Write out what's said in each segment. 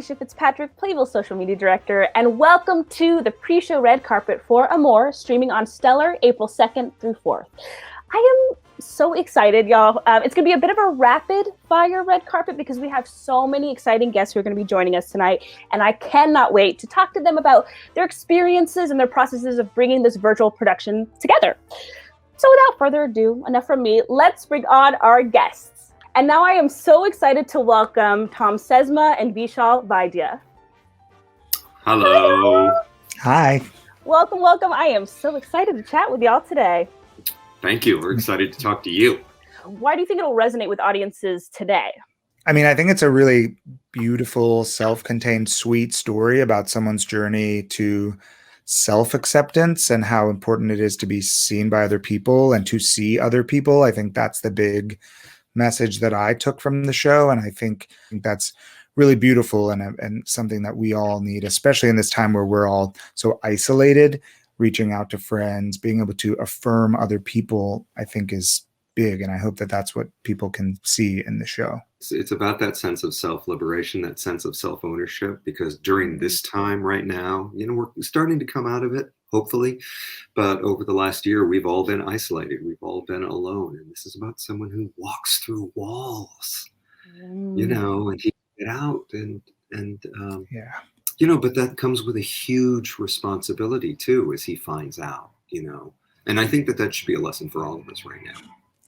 Alicia Fitzpatrick, Playbill social media director, and welcome to the pre-show red carpet for Amour, streaming on Stellar April 2nd through 4th. I am so excited, y'all. It's going to be a bit of a rapid fire red carpet because we have so many exciting guests who are going to be joining us tonight, and I cannot wait to talk to them about their experiences and their processes of bringing this virtual production together. So without further ado, enough from me, let's bring on our guests. And now I am so excited to welcome Thom Sesma and Vishal Vaidya. Hello. Hi. Welcome, welcome. I am so excited to chat with y'all today. Thank you. We're excited to talk to you. Why do you think it'll resonate with audiences today? I mean, I think it's a really beautiful, self-contained, sweet story about someone's journey to self-acceptance and how important it is to be seen by other people and to see other people. I think that's the big message that I took from the show. And I think that's really beautiful and something that we all need, especially in this time where we're all so isolated. Reaching out to friends, being able to affirm other people, I think is big. And I hope that that's what people can see in the show. It's about that sense of self-liberation, that sense of self-ownership, because during this time right now, we're starting to come out of it, hopefully. But over the last year, we've all been isolated. We've all been alone. And this is about someone who walks through walls, and he can get out but that comes with a huge responsibility too, as he finds out, and I think that should be a lesson for all of us right now.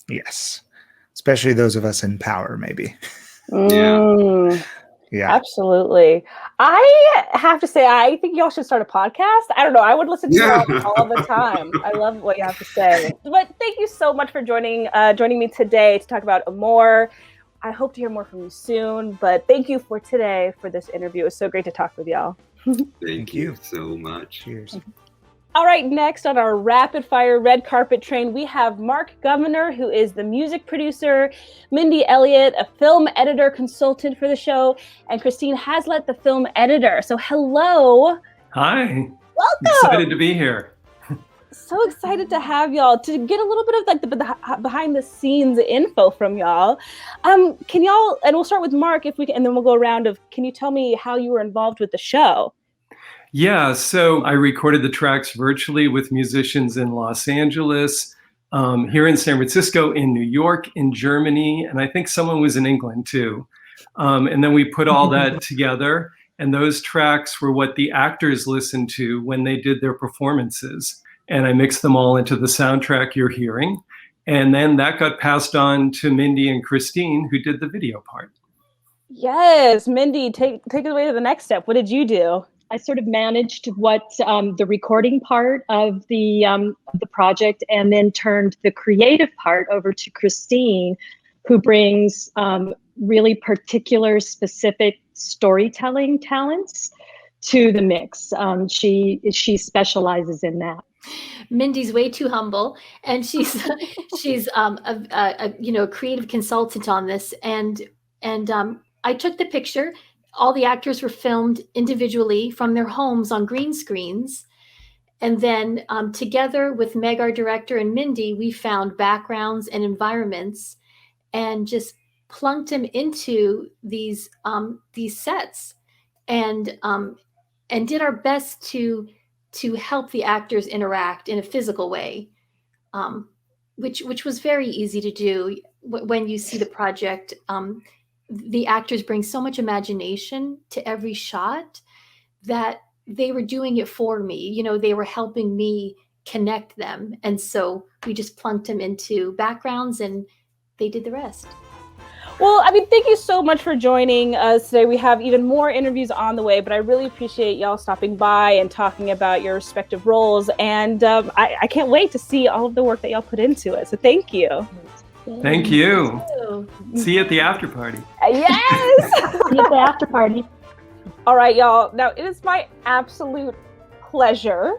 Yes. Especially those of us in power, maybe. Yeah, absolutely. I have to say, I think y'all should start a podcast. I don't know. I would listen to y'all all the time. I love what you have to say. But thank you so much for joining me today to talk about Amour. I hope to hear more from you soon. But thank you for today for this interview. It was so great to talk with y'all. Thank you so much. Cheers. All right, next on our rapid fire red carpet train, we have Mark Governor, who is the music producer, Mindy Elliott, a film editor consultant for the show, and Christine Haslett, the film editor. So hello. Hi. Welcome. Excited to be here. So excited to have y'all, to get a little bit of like the behind the scenes info from y'all. Can y'all, and we'll start with Mark if we can, and then we'll go around of, can you tell me how you were involved with the show? Yeah, so I recorded the tracks virtually with musicians in Los Angeles, here in San Francisco, in New York, in Germany, and I think someone was in England too. And then we put all that together, and those tracks were what the actors listened to when they did their performances. And I mixed them all into the soundtrack you're hearing. And then that got passed on to Mindy and Christine, who did the video part. Yes, Mindy, take it away to the next step. What did you do? I sort of managed what the recording part of the project, and then turned the creative part over to Christine, who brings really particular, specific storytelling talents to the mix. She specializes in that. Mindy's way too humble, and she's a creative consultant on this, and I took the picture. All the actors were filmed individually from their homes on green screens. And then together with Meg, our director, and Mindy, we found backgrounds and environments and just plunked them into these sets and did our best to help the actors interact in a physical way, which was very easy to do. When you see the project, the actors bring so much imagination to every shot that they were doing it for me. They were helping me connect them. And so we just plunked them into backgrounds and they did the rest. Well, I mean, thank you so much for joining us today. We have even more interviews on the way, but I really appreciate y'all stopping by and talking about your respective roles. And I can't wait to see all of the work that y'all put into it. So thank you. Thank you. See you at the after party. Yes. See you at the after party. All right, y'all. Now, it is my absolute pleasure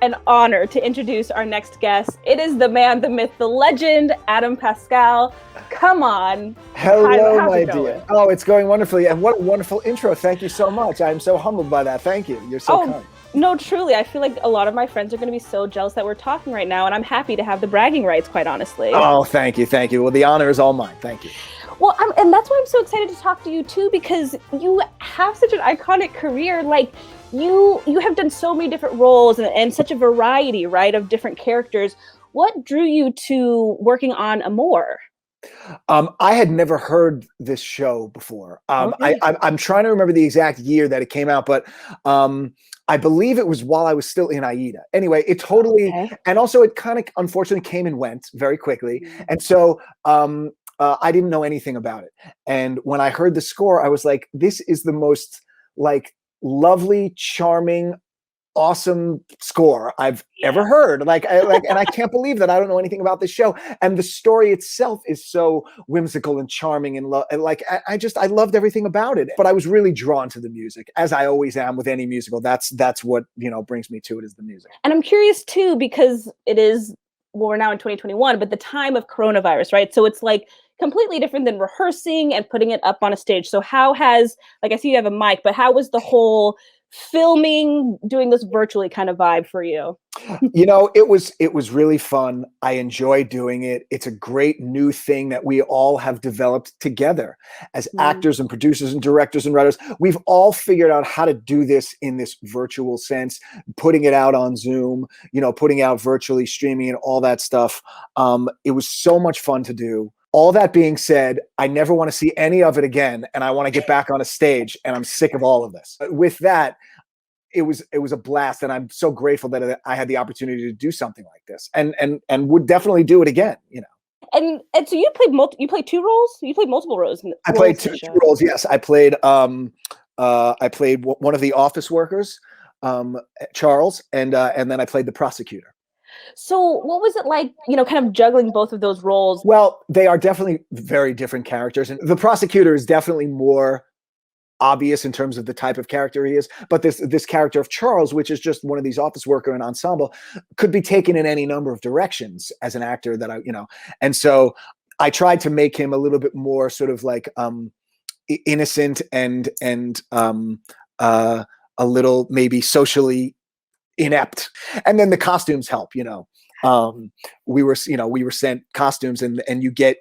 and honor to introduce our next guest. It is the man, the myth, the legend, Adam Pascal. Come on. Hello, my dear. Oh, it's going wonderfully. And what a wonderful intro. Thank you so much. I'm so humbled by that. Thank you. You're so kind. No, truly. I feel like a lot of my friends are going to be so jealous that we're talking right now, and I'm happy to have the bragging rights, quite honestly. Oh, thank you. Thank you. Well, the honor is all mine. Thank you. Well, and that's why I'm so excited to talk to you too, because you have such an iconic career. Like you have done so many different roles and such a variety, right, of different characters. What drew you to working on Amour? I had never heard this show before. Okay. I'm trying to remember the exact year that it came out, but I believe it was while I was still in AIDA. Anyway, it totally, Okay. and also it kind of unfortunately came and went very quickly. And so I didn't know anything about it. And when I heard the score, I was like, this is the most like lovely, charming, awesome score I've ever heard. And I can't believe that I don't know anything about this show. And the story itself is so whimsical and charming and I loved everything about it. But I was really drawn to the music, as I always am with any musical. That's what, brings me to it, is the music. And I'm curious too, because it is, well, we're now in 2021, but the time of coronavirus, right? So it's like completely different than rehearsing and putting it up on a stage. So how has, like, I see you have a mic, but how was the whole filming, doing this virtually kind of vibe for you? It was really fun. I enjoy doing it. It's a great new thing that we all have developed together as actors and producers and directors and writers. We've all figured out how to do this in this virtual sense, putting it out on Zoom, putting out virtually, streaming and all that stuff. It was so much fun to do. All that being said, I never want to see any of it again, and I want to get back on a stage, and I'm sick of all of this. With that, it was a blast, and I'm so grateful that I had the opportunity to do something like this, and would definitely do it again. And so you played two roles. You played multiple roles. I played two roles. Yes, I played one of the office workers, Charles, and then I played the prosecutor. So what was it like, kind of juggling both of those roles? Well, they are definitely very different characters. And the prosecutor is definitely more obvious in terms of the type of character he is. But this character of Charles, which is just one of these office worker and ensemble, could be taken in any number of directions as an actor that and so I tried to make him a little bit more sort of like innocent and a little maybe socially inept. And then the costumes help, we were sent costumes and you get,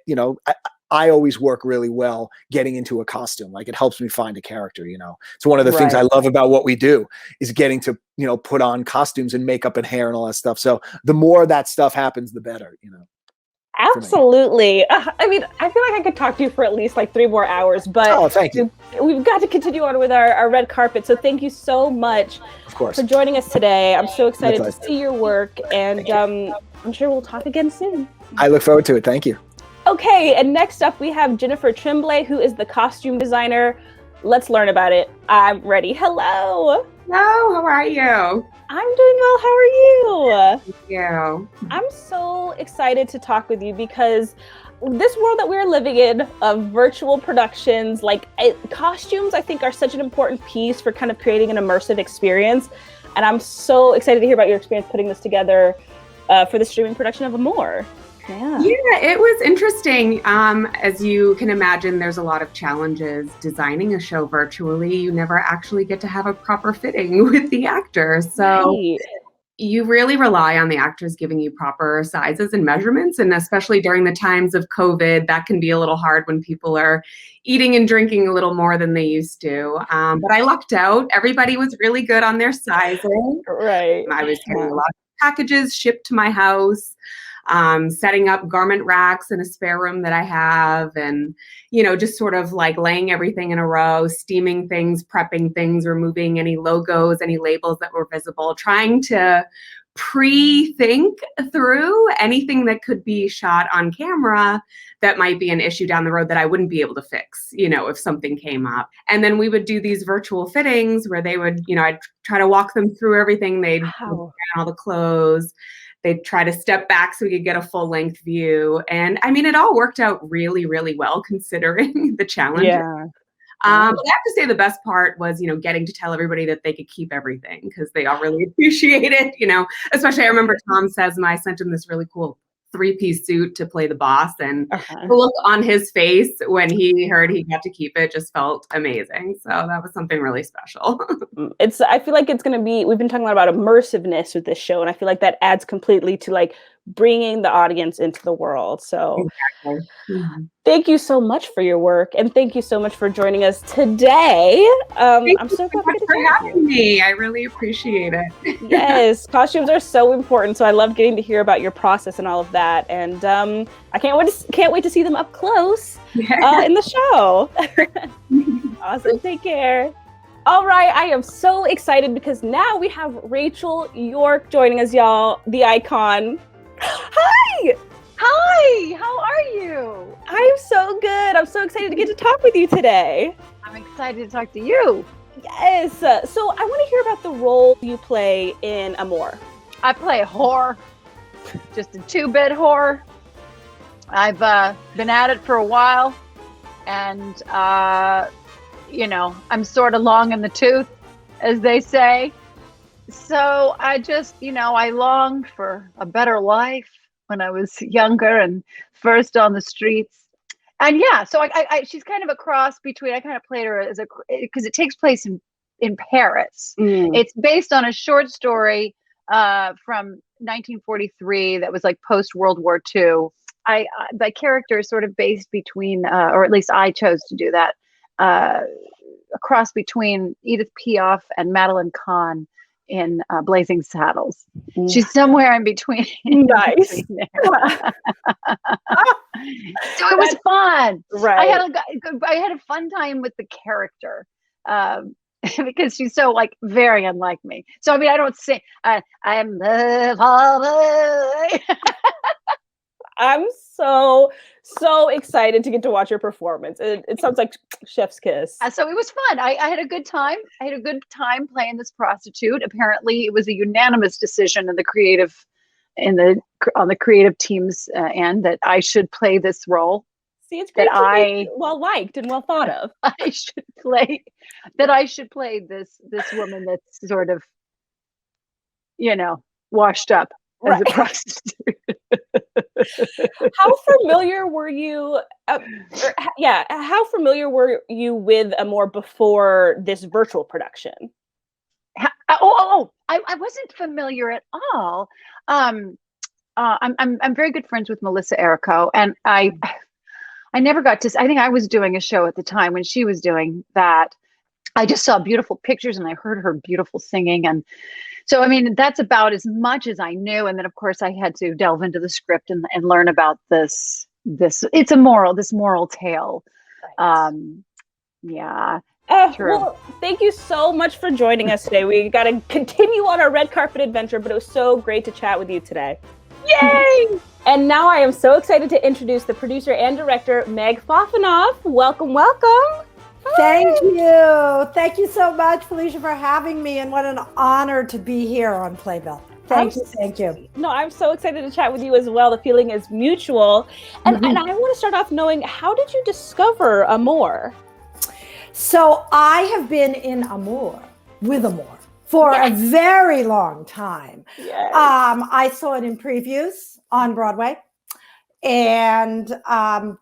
I always work really well getting into a costume. Like, it helps me find a character, it's one of the things I love about what we do is getting to, put on costumes and makeup and hair and all that stuff. So the more that stuff happens, the better, Absolutely. I mean, I feel like I could talk to you for at least like 3 more hours, but thank you. We've got to continue on with our red carpet. So thank you so much for joining us today. I'm so excited to see your work, and I'm sure we'll talk again soon. I look forward to it. Thank you. Okay, and next up we have Jennifer Tremblay, who is the costume designer. Let's learn about it. I'm ready. Hello. Hello, how are you? I'm doing well. How are you? Thank you. I'm so excited to talk with you because this world that we're living in of virtual productions, costumes, I think are such an important piece for kind of creating an immersive experience. And I'm so excited to hear about your experience putting this together for the streaming production of Amour. Yeah, it was interesting. As you can imagine, there's a lot of challenges designing a show virtually. You never actually get to have a proper fitting with the actors. So you really rely on the actors giving you proper sizes and measurements. And especially during the times of COVID, that can be a little hard when people are eating and drinking a little more than they used to. But I lucked out. Everybody was really good on their sizing. Right. I was getting a lot of packages shipped to my house. Setting up garment racks in a spare room that I have, and, just sort of like laying everything in a row, steaming things, prepping things, removing any logos, any labels that were visible, trying to pre-think through anything that could be shot on camera that might be an issue down the road that I wouldn't be able to fix, if something came up. And then we would do these virtual fittings where they would, I'd try to walk them through everything. They'd all the clothes. They'd try to step back so we could get a full length view. And I mean, it all worked out really, really well considering the challenge. Yeah. But I have to say the best part was, getting to tell everybody that they could keep everything because they all really appreciate it, especially I remember Thom Sesma, I sent him this really cool 3-piece suit to play the boss, and the look on his face when he heard he got to keep it just felt amazing. So that was something really special. I feel like it's going to be, we've been talking a lot about immersiveness with this show, and I feel like that adds completely to like bringing the audience into the world. So Exactly. Mhm. thank you so much for your work, and thank you so much for joining us today. Thank I'm you so glad much we get to for chat with you. having me. I really appreciate it. Yes, costumes are so important. So I love getting to hear about your process and all of that. And I can't wait to see them up close in the show. Awesome. Take care. All right, I am so excited because now we have Rachel York joining us, y'all. The icon. Hi. Hi, how are you? I'm so good. I'm so excited to get to talk with you today. I'm excited to talk to you. Yes. So I want to hear about the role you play in Amour. I play a whore, just a 2-bit whore. I've been at it for a while, and I'm sort of long in the tooth, as they say. So I just, I longed for a better life when I was younger and first on the streets. And yeah, so I she's kind of a cross between, I kind of played her as because it takes place in Paris. It's based on a short story from 1943 that was like post World War II. My character is sort of based between, or at least I chose to do that, a cross between Edith Piaf and Madeline Kahn in Blazing Saddles. She's somewhere in between. Nice. So it was fun. Right. I had a fun time with the character because she's so like very unlike me. So I mean, I don't sing. I am the father. I'm so excited to get to watch your performance. It sounds like chef's kiss. So it was fun. I had a good time. I had a good time playing this prostitute. Apparently, it was a unanimous decision on the creative team's end that I should play this role. See, it's great to be well liked and well thought of. I should play this woman that's sort of, washed up as a prostitute. How familiar were you? How familiar were you with Amour before this virtual production? I wasn't familiar at all. I'm very good friends with Melissa Errico, and I never got to. I think I was doing a show at the time when she was doing that. I just saw beautiful pictures and I heard her beautiful singing, and so I mean that's about as much as I knew. And then of course I had to delve into the script and learn about this. It's this moral tale. Right. Yeah. Well, thank you so much for joining us today. We got to continue on our red carpet adventure, but it was so great to chat with you today. Yay! And now I am so excited to introduce the producer and director, Meg Fofonoff. Welcome, welcome. Thank you. Thank you so much, Felicia, for having me, and what an honor to be here on Playbill. Thank you. No, I'm so excited to chat with you as well. The feeling is mutual. And I want to start off knowing, how did you discover Amour? So I have been in Amour with Amour for a very long time. Yes. I saw it in previews on Broadway and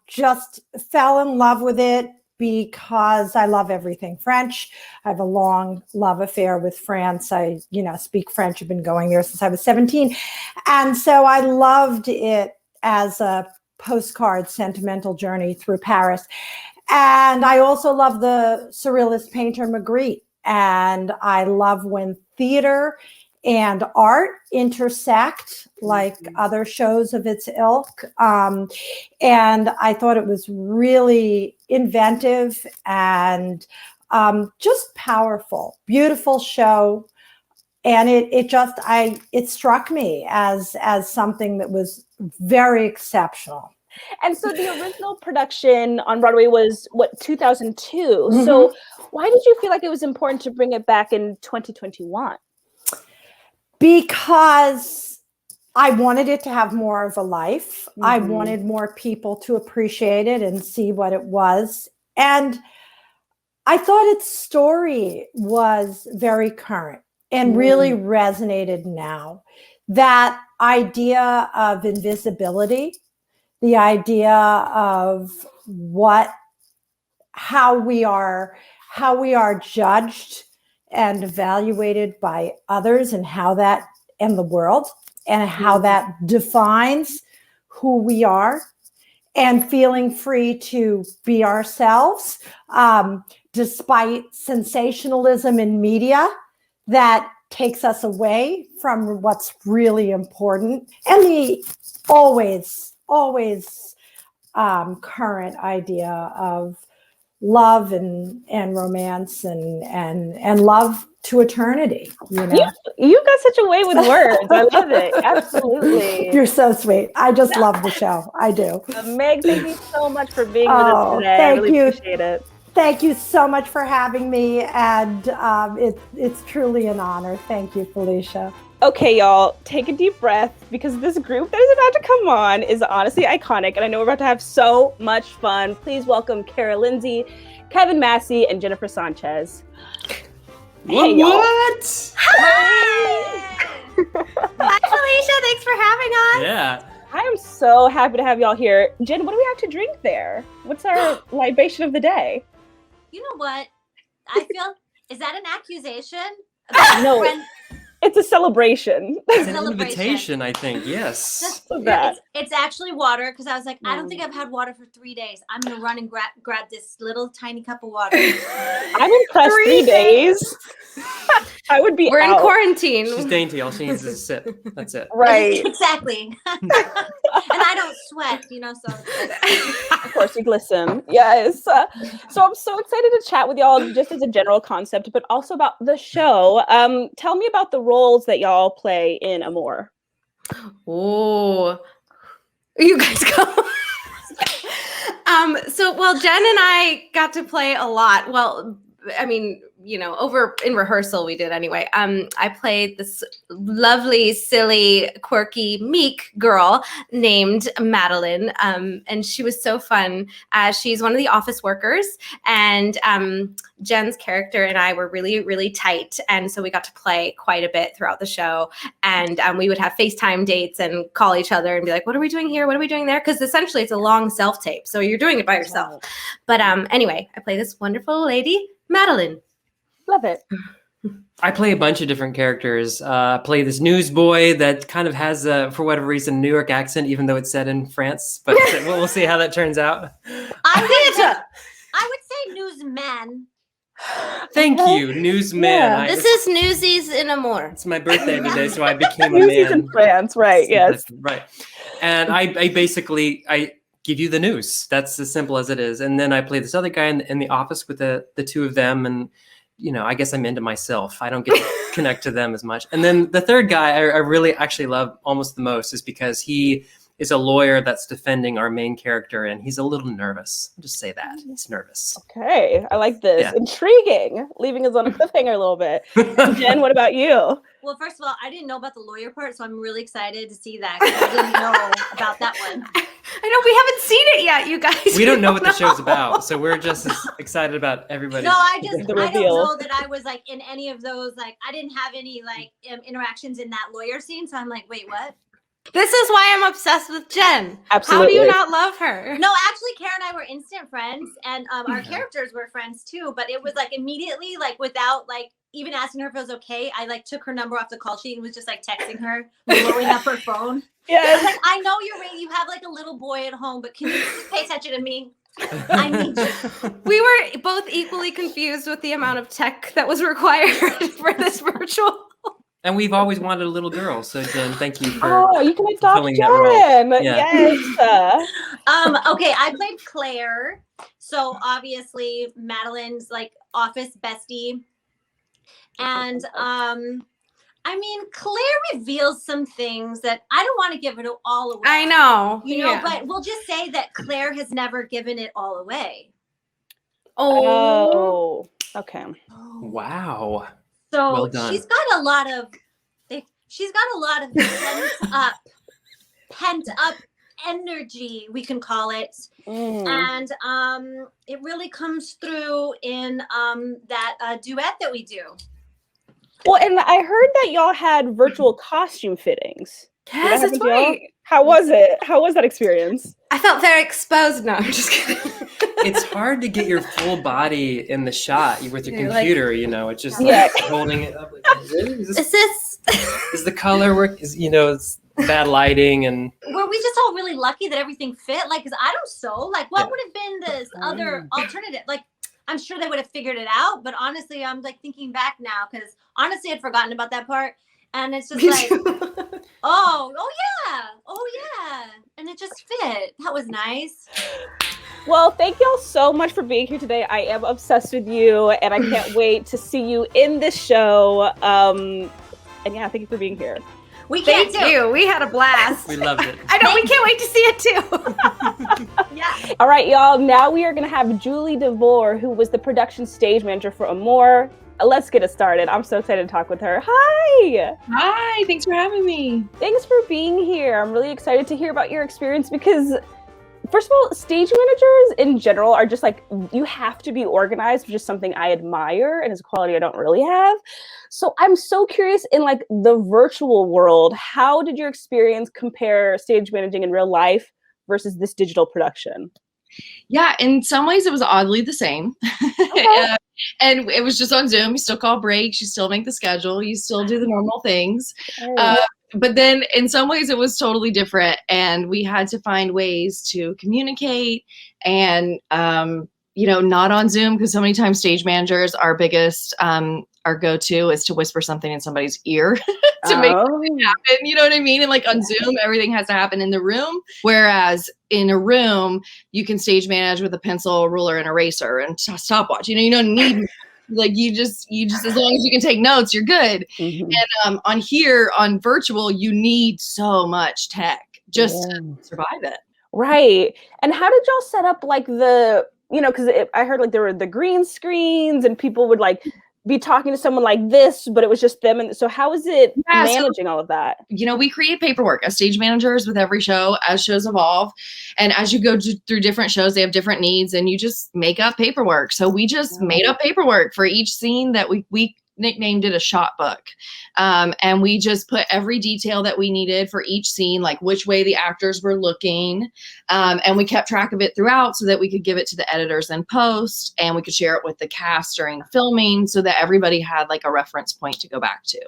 just fell in love with it because I love everything French. I have a long love affair with France. I, speak French. I've been going there since I was 17. And so I loved it as a postcard sentimental journey through Paris. And I also love the surrealist painter Magritte. And I love when theater and art intersect like other shows of its ilk. And I thought it was really inventive and just powerful, beautiful show. And it struck me as something that was very exceptional. And so the original production on Broadway was, 2002? Mm-hmm. So why did you feel like it was important to bring it back in 2021? Because I wanted it to have more of a life. Mm-hmm. I wanted more people to appreciate it and see what it was. And I thought its story was very current and really resonated now. That idea of invisibility, the idea of how we are judged and evaluated by others, and how that and the world, and how that defines who we are, and feeling free to be ourselves, despite sensationalism in media that takes us away from what's really important, and the always current idea of love and romance and love to eternity. You know, you got such a way with words. I love it. Absolutely. You're so sweet. I just love the show. I do. Meg, thank you so much for being with us today. I really appreciate it. Thank you so much for having me, and it's truly an honor. Thank you, Felicia. Okay, y'all, take a deep breath, because this group that is about to come on is honestly iconic, and I know we're about to have so much fun. Please welcome Kara Lindsay, Kevin Massey, and Jennifer Sanchez. Hey, what? Hi! Hi, Felicia. Thanks for having us. Yeah. I am so happy to have y'all here. Jen, what do we have to drink there? What's our libation of the day? You know what? I feel, is that an accusation? No, it's a celebration. It's an invitation, I think. Yes. It's actually water, because I was like, I don't think I've had water for 3 days. I'm going to run and grab this little tiny cup of water. I'm impressed. 3 days. I would be We're out. in quarantine. She's dainty. All she needs is a sip. That's it. Right. Exactly. And I don't sweat, so. Of course, you glisten. Yes. So I'm so excited to chat with y'all, just as a general concept, but also about the show. Tell me about the roles that y'all play in Amour. Oh, you guys go. Well, Jen and I got to play a lot. Well, I mean, over in rehearsal we did anyway. I played this lovely, silly, quirky, meek girl named Madeline. And she was so fun. She's one of the office workers, and Jen's character and I were really, really tight. And so we got to play quite a bit throughout the show. And we would have FaceTime dates and call each other and be like, what are we doing here? What are we doing there? Because essentially it's a long self-tape. So you're doing it by yourself. But anyway, I play this wonderful lady, Madeline. Love it. I play a bunch of different characters. Play this newsboy that kind of has, for whatever reason, a New York accent, even though it's set in France. But we'll see how that turns out. I would say newsman. Thank you, newsman. Yeah. This is Newsies in Amour. It's my birthday today, so I became a Newsies man. in France, right? Yes. Right. And I basically give you the news. That's as simple as it is. And then I play this other guy in the office with the two of them, and I guess I'm into myself. I don't get to connect to them as much. And then the third guy I really actually love almost the most is because he is a lawyer that's defending our main character, and he's a little nervous. I'll just say that. He's nervous. Okay. I like this. Yeah. Intriguing. Leaving us on a cliffhanger a little bit. Jen, what about you? Well, first of all, I didn't know about the lawyer part, so I'm really excited to see that, 'cause I didn't know about that one. I know we haven't seen it yet, you guys. We don't know what the show's about, so we're just as excited about everybody. No, I don't know that I was like in any of those. Like, I didn't have any interactions in that lawyer scene, so I'm like, wait, what? This is why I'm obsessed with Jen. Absolutely. How do you not love her? No, actually, Kara and I were instant friends, and our characters were friends too. But it was like immediately, like without like even asking her if it was okay, I like took her number off the call sheet and was just like texting her, blowing up her phone. Yeah, like, I know you have like a little boy at home, but can you just pay attention to me? I need you. We were both equally confused with the amount of tech that was required for this virtual. And we've always wanted a little girl, so Jen, thank you for you can adopt fulfilling that role. Jen. Yeah. Yes. Okay, I played Claire. So obviously Madeline's like office bestie. And I mean, Claire reveals some things that I don't want to give it all away. I know. But we'll just say that Claire has never given it all away. Oh. Okay. Wow. So Well done. she's got a lot of pent up energy, we can call it. And it really comes through in that duet that we do. Well, and I heard that y'all had virtual costume fittings. Yes, that's right. How was it? How was that experience? I felt very exposed. No, I'm just kidding. It's hard to get your full body in the shot with your You're computer, it's just Yeah. holding it up. Like, really? Is this is the color work? Is it's bad lighting and. Were we just all really lucky that everything fit? Like, cause I don't sew. Like, what would have been this other alternative? Like, I'm sure they would have figured it out. But honestly, I'm like thinking back now because honestly, I'd forgotten about that part. And it's just like, oh yeah, and it just fit. That was nice. Well, thank y'all so much for being here today. I am obsessed with you, and I can't wait to see you in this show. And yeah, thank you for being here. Thank you. We had a blast. We loved it. I know. We can't wait to see it too. Yeah. All right, y'all. Now we are going to have Julie DeVore, who was the production stage manager for Amour. Let's get it started. I'm so excited to talk with her. Hi. Hi. Thanks for having me. Thanks for being here. I'm really excited to hear about your experience because, first of all, stage managers in general are just like, you have to be organized, which is something I admire and is a quality I don't really have. So I'm so curious in like the virtual world, how did your experience compare stage managing in real life versus this digital production? Yeah, in some ways it was oddly the same. Okay. And it was just on Zoom. You still call breaks, you still make the schedule, you still do the normal things. But then in some ways it was totally different. And we had to find ways to communicate and, not on Zoom, because so many times stage managers, our biggest, our go-to is to whisper something in somebody's ear to make something happen. You know what I mean? And like on Zoom, everything has to happen in the room. Whereas in a room, you can stage manage with a pencil, ruler, and eraser and stopwatch. You don't need like you just as long as you can take notes, you're good. Mm-hmm. And on here, on virtual, you need so much tech just to survive it. Right. And how did y'all set up like the, because I heard like there were the green screens and people would like be talking to someone like this, but it was just them. And so how is it managing all of that? We create paperwork as stage managers with every show as shows evolve. And as you go through different shows, they have different needs and you just make up paperwork. So we just made up paperwork for each scene that we nicknamed it a shot book. And we just put every detail that we needed for each scene, like which way the actors were looking. And we kept track of it throughout so that we could give it to the editors in post and we could share it with the cast during filming so that everybody had like a reference point to go back to.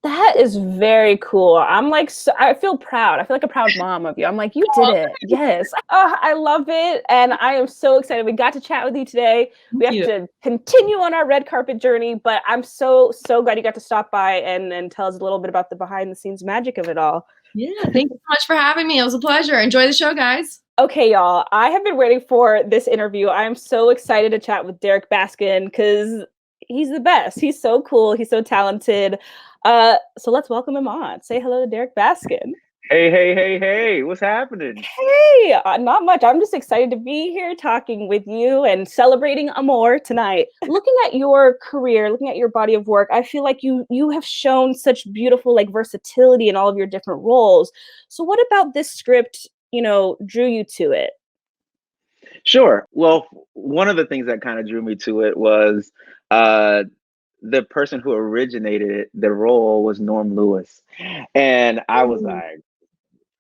That is very cool. I'm like, I feel proud. I feel like a proud mom of you. I'm like, you did it. Yes. Oh, I love it. And I am so excited. We got to chat with you today. We have to continue on our red carpet journey, but I'm so glad you got to stop by and tell us a little bit about the behind the scenes magic of it all. Yeah. Thank you so much for having me. It was a pleasure. Enjoy the show, guys. Okay, y'all. I have been waiting for this interview. I am so excited to chat with Derrick Baskin because he's the best. He's so cool. He's so talented. So let's welcome him on. Say hello to Derrick Baskin. Hey, what's happening? Hey, not much. I'm just excited to be here talking with you and celebrating Amour tonight. Looking at your career, looking at your body of work, I feel like you have shown such beautiful like versatility in all of your different roles. So what about this script, drew you to it? Sure. Well, one of the things that kind of drew me to it was the person who originated the role was Norm Lewis. And I was like,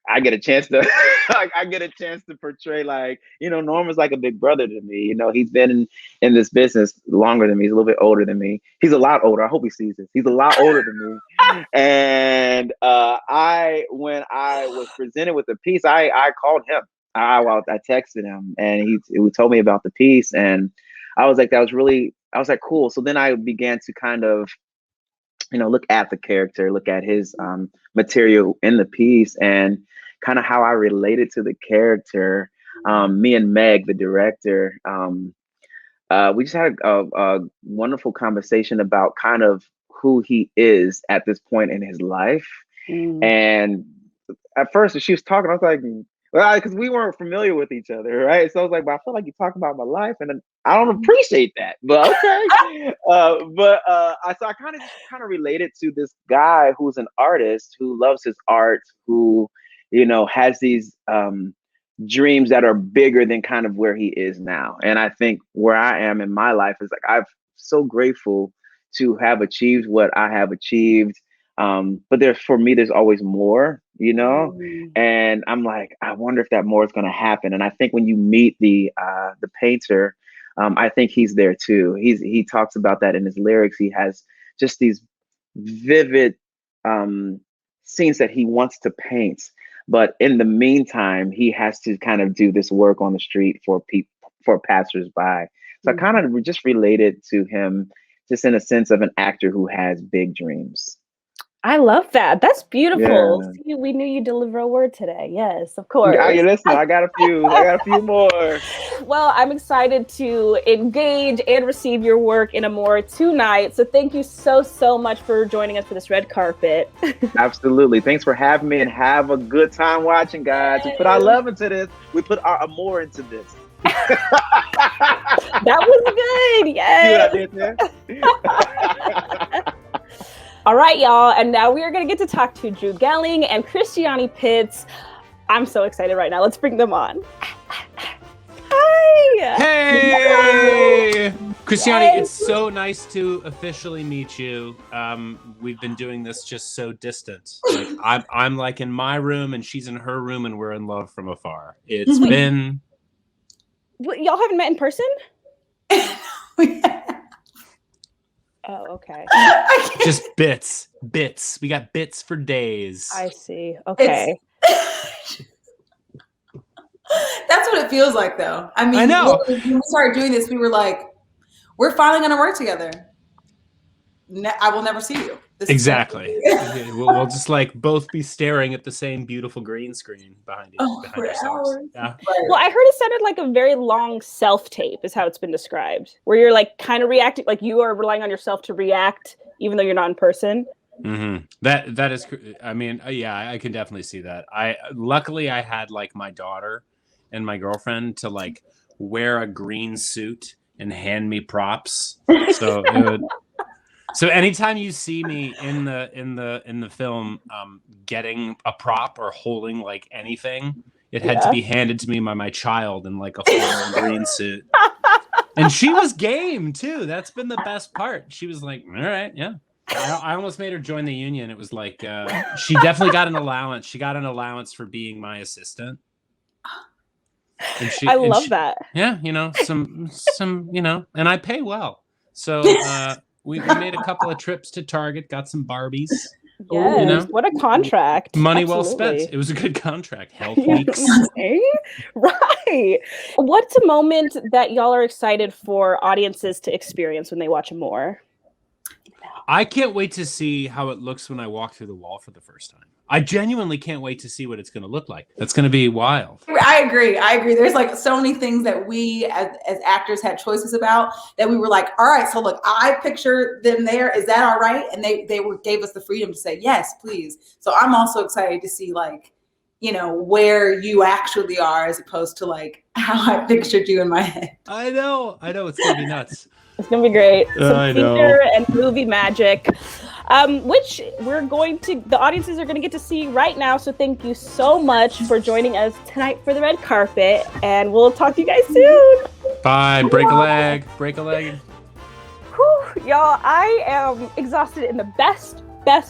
I get a chance to portray like, Norm is like a big brother to me. He's been in this business longer than me. He's a little bit older than me. He's a lot older. I hope he sees this. He's a lot older than me. And when I was presented with the piece, I called him. I texted him and he told me about the piece. And I was like, cool. So then I began to kind of, look at the character, look at his material in the piece and kind of how I related to the character. Me and Meg, the director, we just had a wonderful conversation about kind of who he is at this point in his life. And at first, when she was talking, I was like, well, because we weren't familiar with each other, right? So I was like, but I feel like you talking about my life, and I don't appreciate that. But okay. So I kind of related to this guy who's an artist who loves his art, who has these dreams that are bigger than kind of where he is now. And I think where I am in my life is like I'm so grateful to have achieved what I have achieved. But for me, there's always more, and I'm like, I wonder if that more is going to happen. And I think when you meet the painter, I think he's there too. He talks about that in his lyrics. He has just these vivid scenes that he wants to paint, but in the meantime, he has to kind of do this work on the street for passersby. So I kind of just related to him, just in a sense of an actor who has big dreams. I love that. That's beautiful. Yeah. See, we knew you'd deliver a word today. Yes, of course. Listen, I got a few more. Well, I'm excited to engage and receive your work in Amour tonight. So thank you so much for joining us for this red carpet. Absolutely. Thanks for having me, and have a good time watching, guys. We put our love into this. We put our Amour into this. That was good. Yes. See what I did there? All right, y'all. And now we are going to get to talk to Drew Gehling and Christiani Pitts. I'm so excited right now. Let's bring them on. Hi. Hey. Christiani, it's so nice to officially meet you. We've been doing this just so distant. Like, I'm like in my room and she's in her room and we're in love from afar. It's been... Y'all haven't met in person? Oh, okay. Just bits. We got bits for days. I see. Okay. That's what it feels like, though. I mean, I know. when we started doing this, we were like, we're finally going to work together. I will never see you. Exactly. We'll just like both be staring at the same beautiful green screen behind you. For hours. Yeah. Well, I heard it sounded like a very long self-tape is how it's been described, where you're like kind of reacting, like you are relying on yourself to react, even though you're not in person. Mm-hmm. That is, I mean, yeah, I can definitely see that. Luckily I had like my daughter and my girlfriend to like wear a green suit and hand me props. So it would, so anytime you see me in the film getting a prop or holding like anything, it had to be handed to me by my child in like a full green suit. And she was game too. That's been the best part. She was like, all right, yeah. I almost made her join the union. It was like she definitely got an allowance. She got an allowance for being my assistant. I love that. Yeah, you know, some, you know, and I pay well. So we made a couple of trips to Target, got some Barbies. Yes, you know? What a contract. Money Absolutely. well spent. It was a good contract. Health weeks. Right. What's a moment that y'all are excited for audiences to experience when they watch Amour? I can't wait to see how it looks when I walk through the wall for the first time. I genuinely can't wait to see what it's going to look like. That's going to be wild. I agree. There's like so many things that we as actors had choices about that we were like, all right, so look, I picture them there. Is that all right? And they gave us the freedom to say, yes, please. So I'm also excited to see like, you know, where you actually are as opposed to like how I pictured you in my head. I know. It's going to be nuts. It's going to be great. I know. Theater and movie magic, which the audiences are going to get to see right now. So thank you so much for joining us tonight for the red carpet. And we'll talk to you guys soon. Bye. Break a leg. Whew, y'all, I am exhausted in the best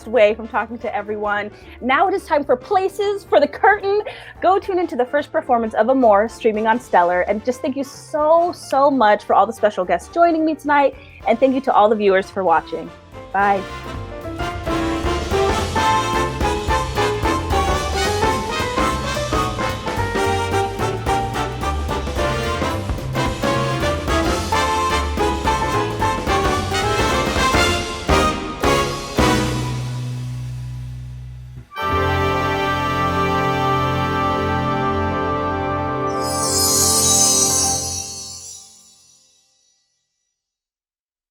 way from talking to everyone. Now it is time for Places for the Curtain. Go tune into the first performance of Amour streaming on Stellar. And just thank you so much for all the special guests joining me tonight. And thank you to all the viewers for watching. Bye.